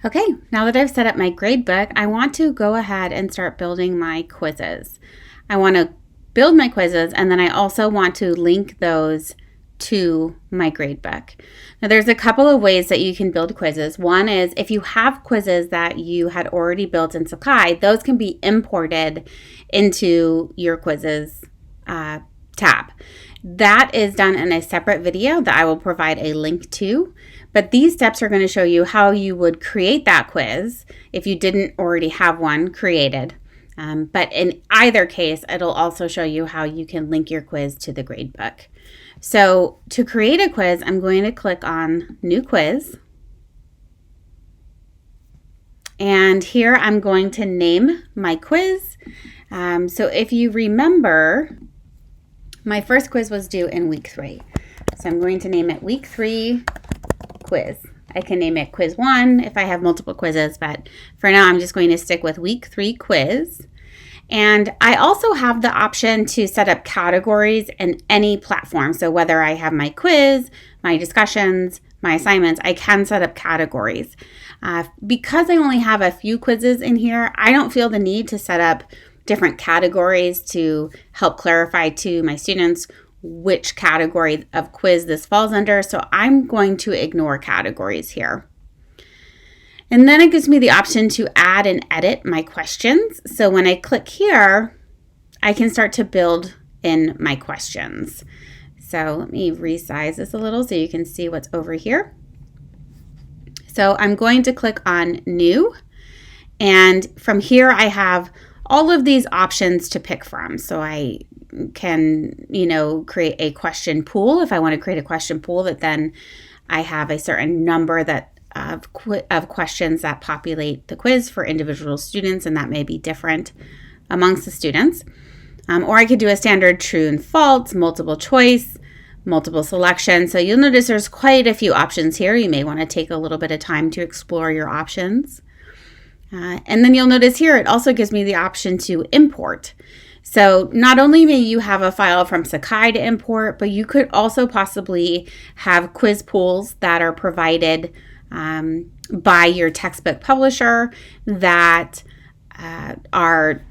Okay, now that I've set up my gradebook, I want to go ahead and start building my quizzes. I want to build my quizzes, and then I also want to link those to my gradebook. Now there's a couple of ways that you can build quizzes. One is if you have quizzes that you had already built in Sakai, those can be imported into your quizzes tab. That is done in a separate video that I will provide a link to. But these steps are going to show you how you would create that quiz if you didn't already have one created. But in either case, it'll also show you how you can link your quiz to the gradebook. So to create a quiz, I'm going to click on New Quiz. And here I'm going to name my quiz. So if you remember, my first quiz was due in week 3. So I'm going to name it week 3 quiz. I can name it quiz 1 if I have multiple quizzes, but for now I'm just going to stick with week 3 quiz. And I also have the option to set up categories in any platform. So whether I have my quiz, my discussions, my assignments, I can set up categories. Because I only have a few quizzes in here, I don't feel the need to set up different categories to help clarify to my students which category of quiz this falls under. So I'm going to ignore categories here. And then it gives me the option to add and edit my questions. So when I click here, I can start to build in my questions. So let me resize this a little so you can see what's over here. So I'm going to click on New. And from here, I have all of these options to pick from. So I can, create a question pool. If I want to create a question pool that then I have a certain number of questions that populate the quiz for individual students, and that may be different amongst the students. Or I could do a standard true and false, multiple choice, multiple selection. So you'll notice there's quite a few options here. You may want to take a little bit of time to explore your options. And then you'll notice here it also gives me the option to import. So not only may you have a file from Sakai to import, but you could also possibly have quiz pools that are provided by your textbook publisher that are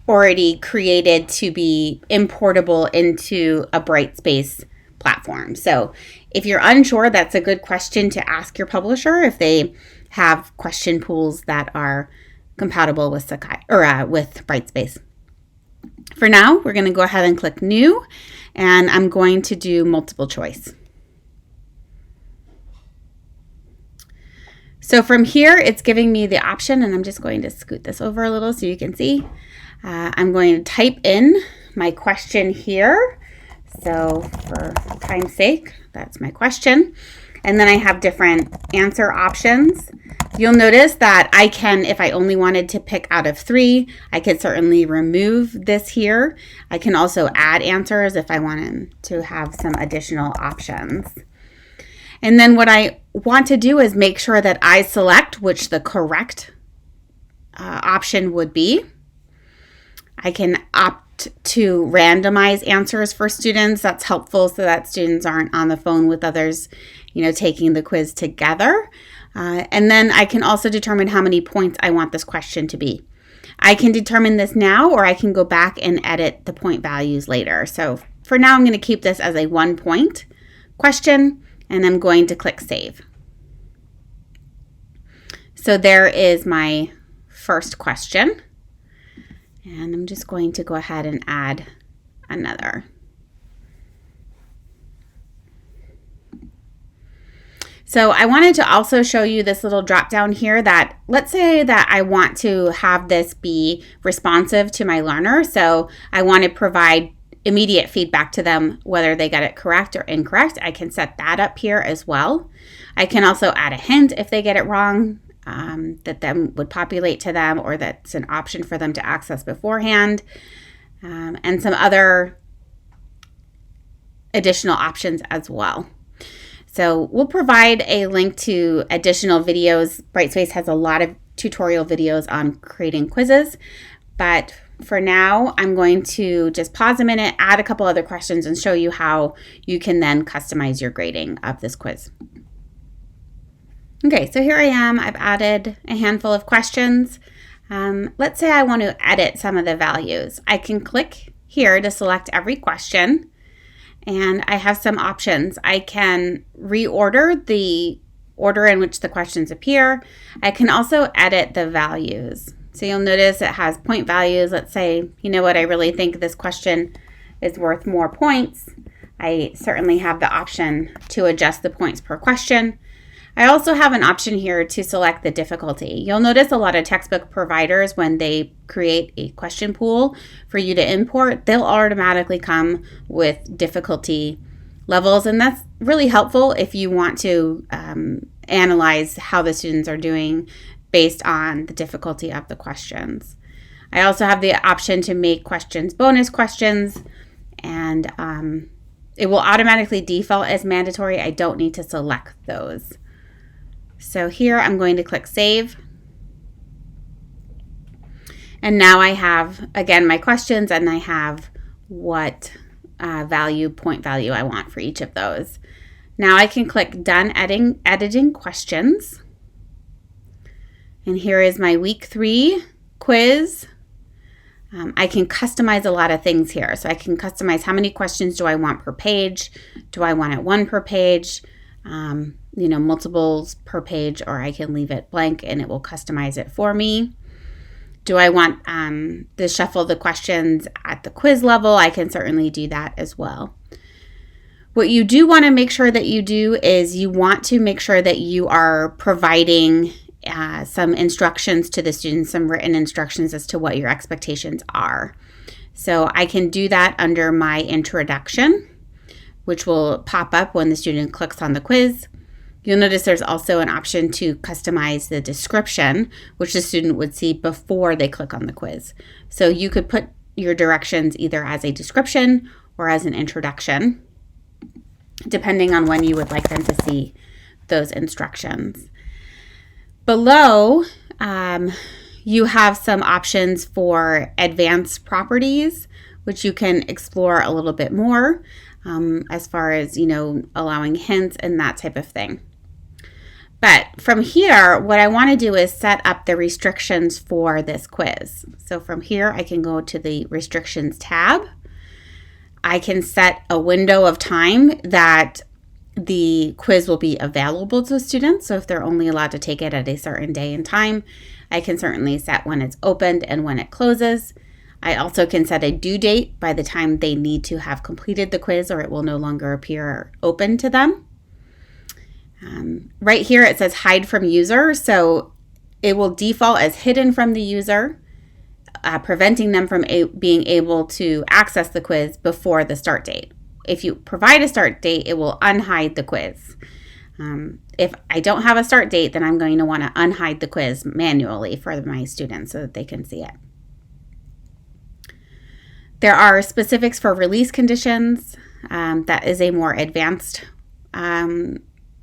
already created to be importable into a Brightspace platform. So if you're unsure, that's a good question to ask your publisher if they have question pools that are compatible with Sakai or with Brightspace. For now, we're going to go ahead and click New, and I'm going to do multiple choice. So from here, it's giving me the option, and I'm just going to scoot this over a little so you can see. I'm going to type in my question here. So for time's sake, that's my question. And then I have different answer options. You'll notice that I can, if I only wanted to pick out of 3, I could certainly remove this here. I can also add answers if I wanted to have some additional options. And then what I want to do is make sure that I select which the correct option would be. I can opt to randomize answers for students. That's helpful so that students aren't on the phone with others, taking the quiz together. And then I can also determine how many points I want this question to be. I can determine this now, or I can go back and edit the point values later. So for now, I'm going to keep this as a 1-point question, and I'm going to click Save. So there is my first question. And I'm just going to go ahead and add another. So I wanted to also show you this little drop down here that, let's say that I want to have this be responsive to my learner. So I want to provide immediate feedback to them, whether they got it correct or incorrect. I can set that up here as well. I can also add a hint if they get it wrong. That then would populate to them, or that's an option for them to access beforehand, and some other additional options as well. So we'll provide a link to additional videos. Brightspace has a lot of tutorial videos on creating quizzes, but for now, I'm going to just pause a minute, add a couple other questions, and show you how you can then customize your grading of this quiz. Okay, so here I am. I've added a handful of questions. Let's say I want to edit some of the values. I can click here to select every question, and I have some options. I can reorder the order in which the questions appear. I can also edit the values. So you'll notice it has point values. Let's say, you know what, I really think this question is worth more points. I certainly have the option to adjust the points per question. I also have an option here to select the difficulty. You'll notice a lot of textbook providers, when they create a question pool for you to import, they'll automatically come with difficulty levels, and that's really helpful if you want to analyze how the students are doing based on the difficulty of the questions. I also have the option to make questions bonus questions, and it will automatically default as mandatory. I don't need to select those. So here I'm going to click Save. And now I have, again, my questions, and I have what point value I want for each of those. Now I can click Done Editing Questions. And here is my week 3 quiz. I can customize a lot of things here. So I can customize how many questions do I want per page? Do I want it 1 per page? Multiples per page, or I can leave it blank and it will customize it for me. Do I want to shuffle the questions at the quiz level? I can certainly do that as well. What you do want to make sure that you do is you want to make sure that you are providing some instructions to the students, some written instructions as to what your expectations are. So I can do that under my introduction, which will pop up when the student clicks on the quiz. You'll notice there's also an option to customize the description, which the student would see before they click on the quiz. So you could put your directions either as a description or as an introduction, depending on when you would like them to see those instructions. Below, you have some options for advanced properties, which you can explore a little bit more as far as, allowing hints and that type of thing. But from here, what I want to do is set up the restrictions for this quiz. So from here, I can go to the Restrictions tab. I can set a window of time that the quiz will be available to students. So if they're only allowed to take it at a certain day and time, I can certainly set when it's opened and when it closes. I also can set a due date by the time they need to have completed the quiz, or it will no longer appear open to them. Right here it says hide from user, so it will default as hidden from the user, preventing them from being able to access the quiz before the start date. If you provide a start date, it will unhide the quiz. If I don't have a start date, then I'm going to want to unhide the quiz manually for my students so that they can see it. There are specifics for release conditions. That is a more advanced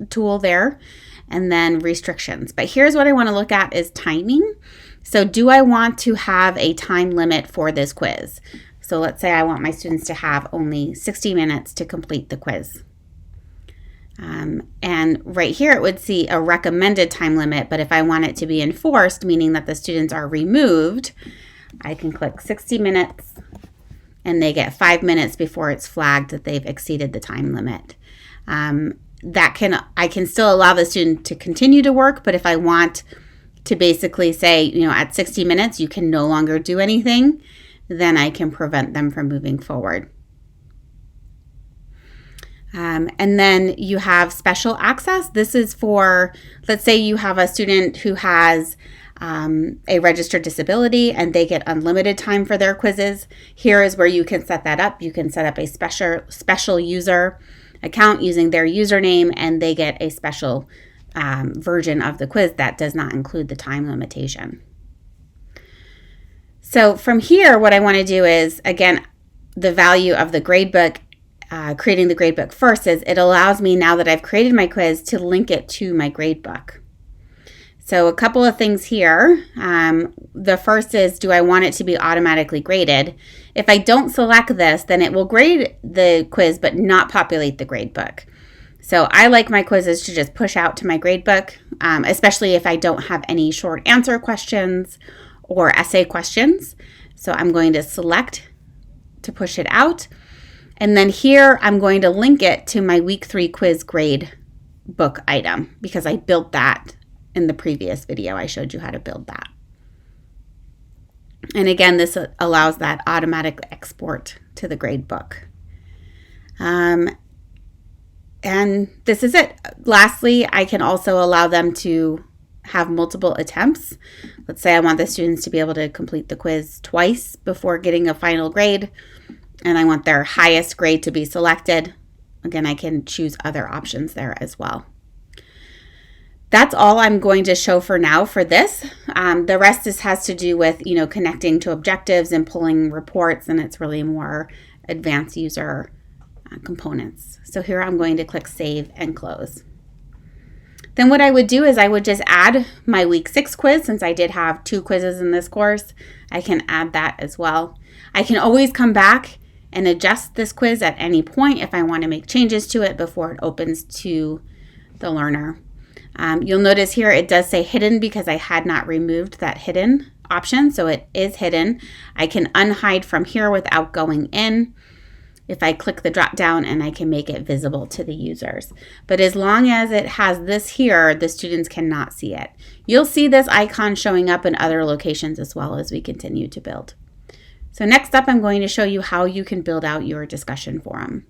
tool there. And then restrictions. But here's what I want to look at is timing. So do I want to have a time limit for this quiz? So let's say I want my students to have only 60 minutes to complete the quiz. And right here it would see a recommended time limit, but if I want it to be enforced, meaning that the students are removed, I can click 60 minutes and they get 5 minutes before it's flagged that they've exceeded the time limit. I can still allow the student to continue to work, but if I want to basically say, at 60 minutes, you can no longer do anything, then I can prevent them from moving forward. And then you have special access. This is for, let's say you have a student who has a registered disability and they get unlimited time for their quizzes. Here is where you can set that up. You can set up a special user account using their username, and they get a special version of the quiz that does not include the time limitation. So from here, what I want to do is, again, the value of the gradebook, creating the gradebook first, is it allows me, now that I've created my quiz, to link it to my gradebook. So a couple of things here. The first is, do I want it to be automatically graded? If I don't select this, then it will grade the quiz but not populate the gradebook. So I like my quizzes to just push out to my gradebook especially if I don't have any short answer questions or essay questions. So I'm going to select to push it out. And then here I'm going to link it to my week 3 quiz grade book item because I built that in the previous video. I showed you how to build that. And again, this allows that automatic export to the gradebook. And this is it. Lastly, I can also allow them to have multiple attempts. Let's say I want the students to be able to complete the quiz twice before getting a final grade, and I want their highest grade to be selected. Again, I can choose other options there as well. That's all I'm going to show for now for this. The rest has to do with, connecting to objectives and pulling reports, and it's really more advanced user components. So here I'm going to click Save and Close. Then what I would do is I would just add my week 6 quiz. Since I did have 2 quizzes in this course, I can add that as well. I can always come back and adjust this quiz at any point if I want to make changes to it before it opens to the learner. You'll notice here it does say hidden because I had not removed that hidden option, so it is hidden. I can unhide from here without going in if I click the drop down, and I can make it visible to the users. But as long as it has this here, the students cannot see it. You'll see this icon showing up in other locations as well as we continue to build. So next up, I'm going to show you how you can build out your discussion forum.